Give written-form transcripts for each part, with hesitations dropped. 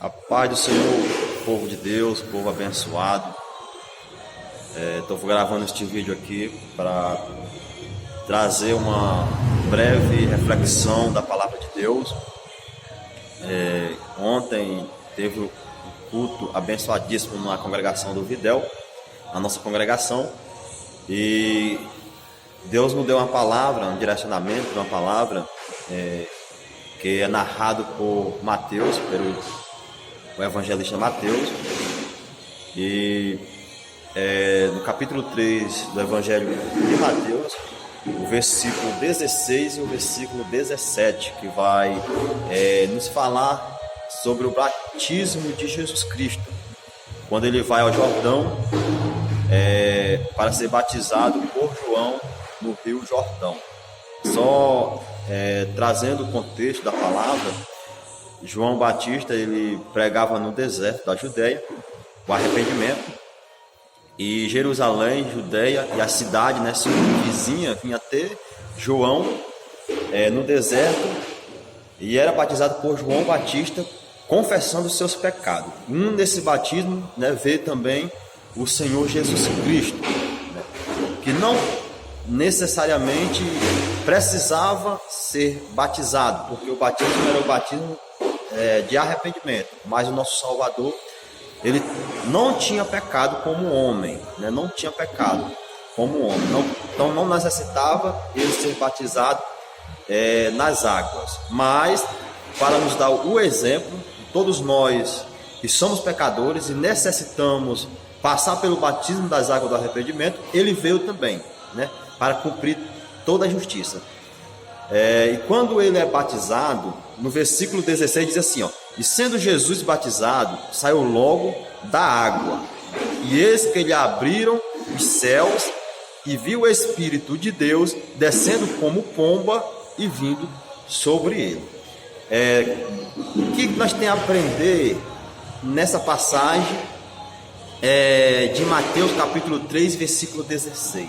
A paz do Senhor, povo de Deus, povo abençoado. Estou gravando este vídeo aqui para trazer uma breve reflexão da palavra de Deus. Ontem teve um culto abençoadíssimo na congregação do Videl, na nossa congregação, e Deus nos deu uma palavra, um direcionamento de uma palavra que é narrado por Mateus, pelo o evangelista Mateus, e no capítulo 3 do evangelho de Mateus, o versículo 16 e o versículo 17, que vai nos falar sobre o batismo de Jesus Cristo, quando ele vai ao Jordão para ser batizado por João no Rio Jordão. Só trazendo o contexto da palavra, João Batista, ele pregava no deserto da Judeia o arrependimento, e Jerusalém, Judeia e a cidade, vizinha, vinha até João no deserto, e era batizado por João Batista, confessando os seus pecados. Um desse batismo veio também o Senhor Jesus Cristo, que não necessariamente precisava ser batizado, porque o batismo era o batismo de arrependimento, mas o nosso Salvador, ele não tinha pecado como homem, não tinha pecado como homem, então não necessitava ele ser batizado nas águas, mas para nos dar o exemplo, todos nós que somos pecadores e necessitamos passar pelo batismo das águas do arrependimento, ele veio também, para cumprir toda a justiça. E quando ele é batizado, no versículo 16 diz assim, e sendo Jesus batizado, saiu logo da água, e eis que lhe abriram os céus, e viu o Espírito de Deus descendo como pomba e vindo sobre ele. O que nós temos a aprender nessa passagem de Mateus capítulo 3, versículo 16?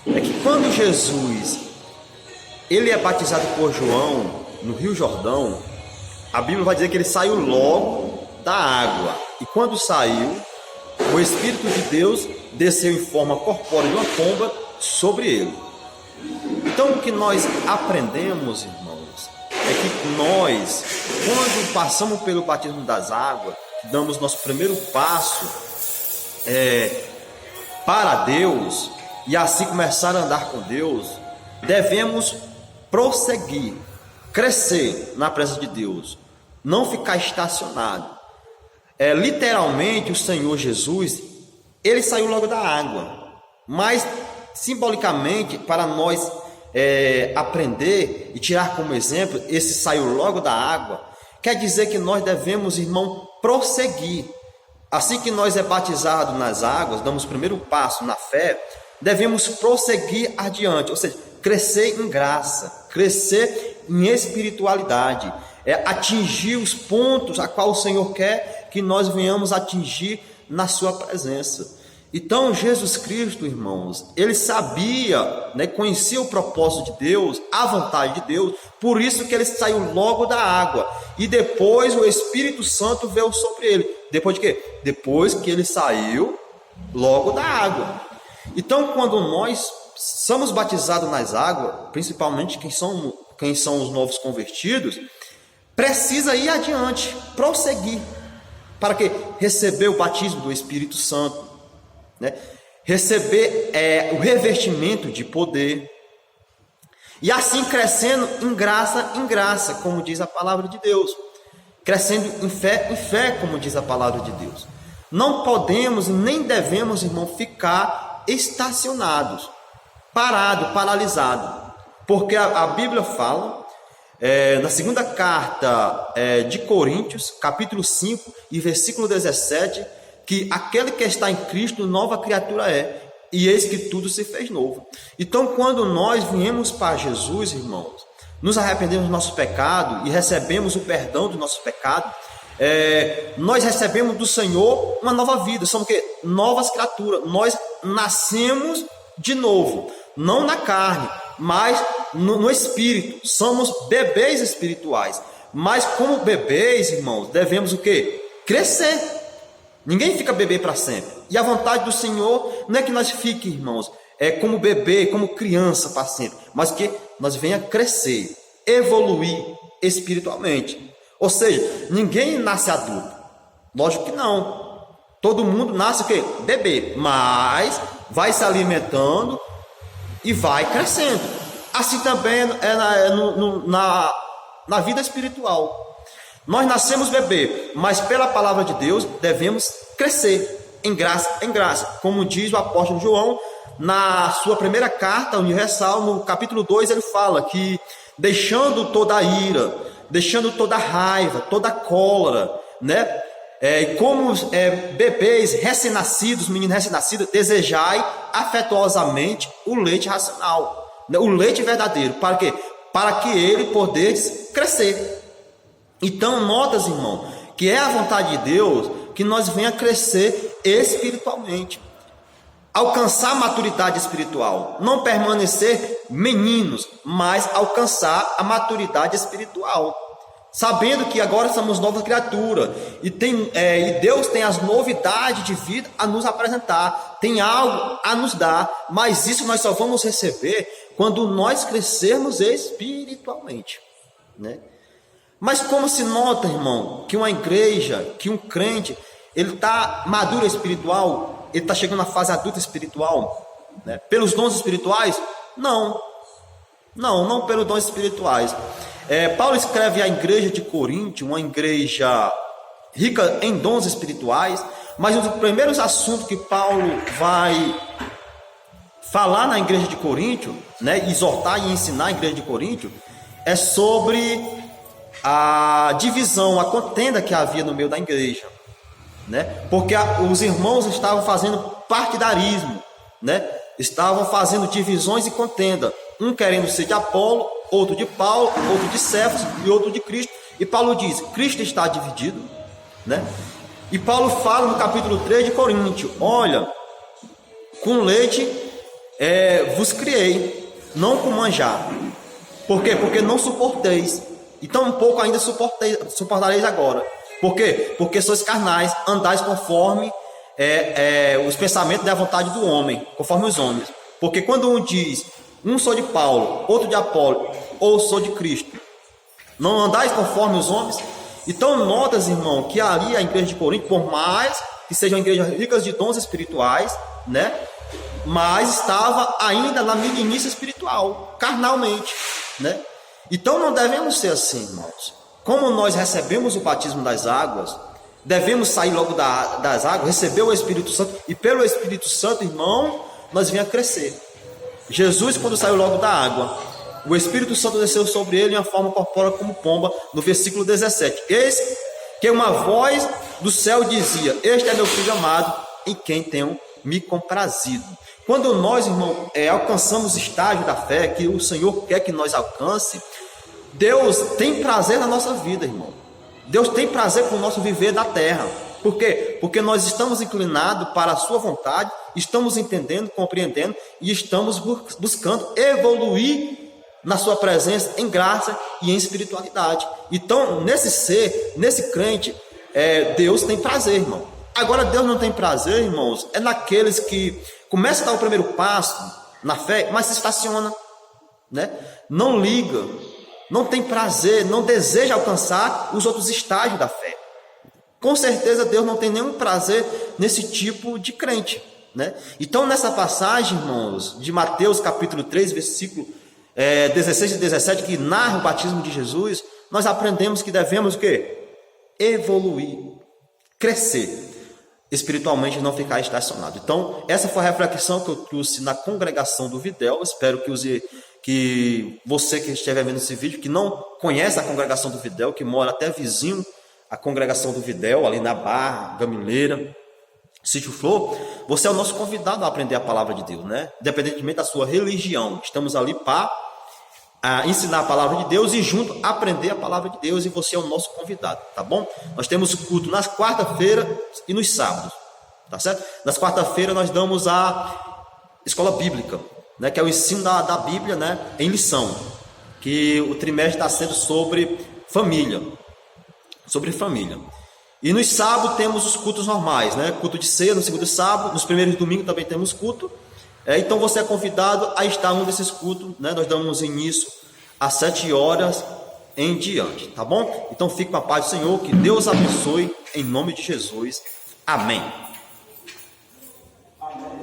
É que quando Jesus ele é batizado por João no Rio Jordão, a Bíblia vai dizer que ele saiu logo da água, e quando saiu, o Espírito de Deus desceu em forma corpórea de uma pomba sobre ele. Então o que nós aprendemos, irmãos, é que nós, quando passamos pelo batismo das águas, damos nosso primeiro passo para Deus, e assim começar a andar com Deus, devemos prosseguir, crescer na presença de Deus, não ficar estacionado. Literalmente o Senhor Jesus, ele saiu logo da água, mas simbolicamente para nós aprender e tirar como exemplo esse saiu logo da água, quer dizer que nós devemos, irmão, prosseguir. Assim que nós batizados nas águas, damos o primeiro passo na fé, devemos prosseguir adiante, ou seja, crescer em graça, crescer em espiritualidade, atingir os pontos a qual o Senhor quer que nós venhamos atingir na sua presença. Então Jesus Cristo, irmãos, ele sabia, conhecia o propósito de Deus, a vontade de Deus, por isso que ele saiu logo da água, e depois o Espírito Santo veio sobre ele. Depois de quê? Depois que ele saiu logo da água. Então quando nós somos batizados nas águas, principalmente quem são os novos convertidos, precisa ir adiante, prosseguir, para que receber o batismo do Espírito Santo, receber o revestimento de poder, e assim crescendo em graça, como diz a palavra de Deus, crescendo em fé, como diz a palavra de Deus. Não podemos e nem devemos, irmão, ficar estacionados, paralisado, porque a Bíblia fala na segunda carta de Coríntios, capítulo 5 e versículo 17, que aquele que está em Cristo, nova criatura é, e eis que tudo se fez novo. Então quando nós viemos para Jesus, irmãos, nos arrependemos do nosso pecado e recebemos o perdão do nosso pecado, nós recebemos do Senhor uma nova vida, somos novas criaturas, nós nascemos de novo, não na carne, mas no espírito, somos bebês espirituais, Mas como bebês, irmãos, devemos o quê? Crescer. Ninguém fica bebê para sempre. E a vontade do Senhor não é que nós fique, irmãos, como bebê, como criança para sempre, mas que nós venha crescer, evoluir espiritualmente. Ou seja, ninguém nasce adulto. Lógico que não. Todo mundo nasce o quê? Bebê, mas vai se alimentando e vai crescendo. Assim também na vida espiritual. Nós nascemos bebê, mas pela palavra de Deus devemos crescer em graça, como diz o apóstolo João na sua primeira carta universal, no capítulo 2, ele fala que deixando toda a ira, deixando toda a raiva, toda a cólera, né? Como bebês recém-nascidos, meninos recém-nascidos, desejai afetuosamente o leite racional, né? O leite verdadeiro, para quê? Para que ele poderes crescer. Então, notas, irmão, que é a vontade de Deus que nós venha crescer espiritualmente, alcançar a maturidade espiritual, não permanecer meninos, mas alcançar a maturidade espiritual, sabendo que agora somos nova criatura e Deus tem as novidades de vida a nos apresentar, tem algo a nos dar, mas isso nós só vamos receber quando nós crescermos espiritualmente, né? Mas como se nota, irmão, que uma igreja, que um crente, ele está maduro espiritual, ele está chegando na fase adulta espiritual, né? Pelos dons espirituais? Não pelos dons espirituais. Paulo escreve à igreja de Corinto, uma igreja rica em dons espirituais, mas um dos primeiros assuntos que Paulo vai falar na igreja de Corinto, né, exortar e ensinar a igreja de Corinto, é sobre a divisão, a contenda que havia no meio da igreja, né? Porque os irmãos estavam fazendo partidarismo, né? Estavam fazendo divisões e contenda, um querendo ser de Apolo, outro de Paulo, outro de Cefas e outro de Cristo. E Paulo diz: Cristo está dividido, né? E Paulo fala no capítulo 3 de Coríntios: olha, com leite vos criei, não com manjar. Por quê? Porque não suporteis. Então um pouco ainda suportareis agora. Por quê? Porque sois carnais, andais conforme os pensamentos da vontade do homem, conforme os homens. Porque quando um diz, um sou de Paulo, outro de Apolo, ou sou de Cristo, não andais conforme os homens? Então notas, irmão, que ali a igreja de Corinto, por mais que sejam igrejas ricas de dons espirituais, né, mas estava ainda na meninice espiritual, carnalmente, né? Então não devemos ser assim, irmãos. Como nós recebemos o batismo das águas, devemos sair logo das águas, receber o Espírito Santo, e pelo Espírito Santo, irmão, nós venhamos a crescer. Jesus, quando saiu logo da água, o Espírito Santo desceu sobre ele em uma forma corpórea como pomba, no versículo 17. Eis que uma voz do céu dizia: este é meu filho amado, em quem tenho me comprazido. Quando nós, irmão, alcançamos o estágio da fé que o Senhor quer que nós alcance, Deus tem prazer na nossa vida, irmão. Deus tem prazer com o nosso viver da terra. Por quê? Porque nós estamos inclinados para a sua vontade, estamos entendendo, compreendendo e estamos buscando evoluir na sua presença em graça e em espiritualidade. Então, nesse crente, Deus tem prazer, irmão. Agora, Deus não tem prazer, irmãos, naqueles que começam a dar o primeiro passo na fé, mas se estaciona, né? Não liga, não tem prazer, não deseja alcançar os outros estágios da fé. Com certeza Deus não tem nenhum prazer nesse tipo de crente, né? Então nessa passagem, irmãos, de Mateus capítulo 3, versículo 16 e 17, que narra o batismo de Jesus, nós aprendemos que devemos o quê? Evoluir, crescer espiritualmente, não ficar estacionado. Então essa foi a reflexão que eu trouxe na congregação do Videl. Espero que você que estiver vendo esse vídeo, que não conhece a congregação do Videl, que mora até vizinho à congregação do Videl, ali na Barra, Gamileira, Sítio Flor, você é o nosso convidado a aprender a palavra de Deus, né? Independentemente da sua religião, estamos ali para ensinar a palavra de Deus e junto aprender a palavra de Deus, e você é o nosso convidado, tá bom? Nós temos culto nas quarta-feiras e nos sábados, tá certo? Nas quarta-feiras nós damos a escola bíblica, né, que é o ensino da Bíblia, né, em lição, que o trimestre está sendo sobre família. Sobre família. E nos sábados temos os cultos normais, né? Culto de ceia no segundo sábado, nos primeiros domingos também temos culto. Então você é convidado a estar em um desses cultos, né? Nós damos início às 7 horas em diante, tá bom? Então fique com a paz do Senhor, que Deus abençoe, em nome de Jesus. Amém.